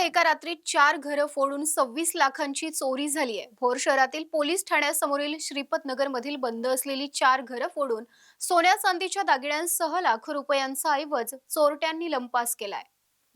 एका रात्रीत 4 घरं फोडून 26 लाखांची चोरी झाली आहे. भोर शहरातील पोलीस ठाण्यासमोरील श्रीपत नगरमधील बंद असलेली 4 घरं फोडून सोन्या चांदीच्या दागिन्यांसह लाखो रुपयांचा ऐवज चोरट्यांनी लंपास केलाय.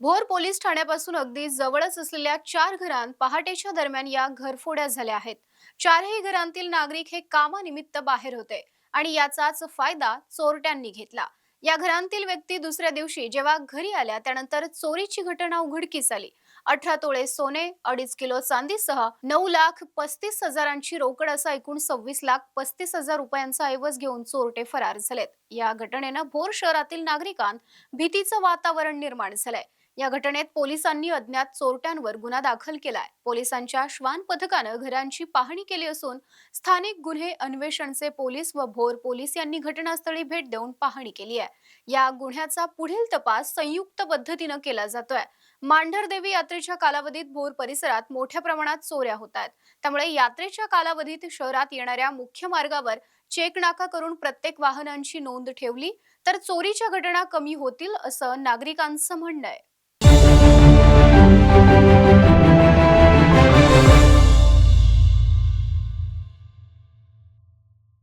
भोर पोलीस ठाण्यापासून अगदी जवळच असलेल्या 4 घरांत पहाटेच्या दरम्यान या घरफोड्या झाल्या आहेत. चारही घरांतील नागरिक हे कामानिमित्त बाहेर होते आणि याचाच फायदा चोरट्यांनी घेतला. या घरांतील व्यक्ती दुसऱ्या दिवशी जेव्हा घरी आल्या त्यानंतर चोरीची घटना उघडकीस आली. 18 तोळे सोने, 2.5 किलो चांदीसह 9,35,000ची रोकड असा एकूण 26,35,000 रुपयांचा ऐवज घेऊन चोरटे फरार झालेत. या घटनेनं भोर शहरातील नागरिकांत भीतीचं वातावरण निर्माण झालंय. या घटनेत पोलिसांनी अज्ञात चोरट्यांवर गुन्हा दाखल केलाय. पोलिसांच्या श्वान पथकानं घरांची पाहणी केली असून स्थानिक गुन्हे अन्वेषणचे पोलीस व भोर पोलीस यांनी घटनास्थळी भेट देऊन पाहणी केली आहे. या गुन्ह्याचा पुढील तपास संयुक्त पद्धतीनं केला जातोय. मांढरदेवी यात्रेच्या कालावधीत भोर परिसरात मोठ्या प्रमाणात चोऱ्या होत आहेत. त्यामुळे यात्रेच्या कालावधीत शहरात येणाऱ्या मुख्य मार्गावर चेक नाका करून प्रत्येक वाहनांची नोंद ठेवली तर चोरीच्या घटना कमी होतील असं नागरिकांचं म्हणणं आहे.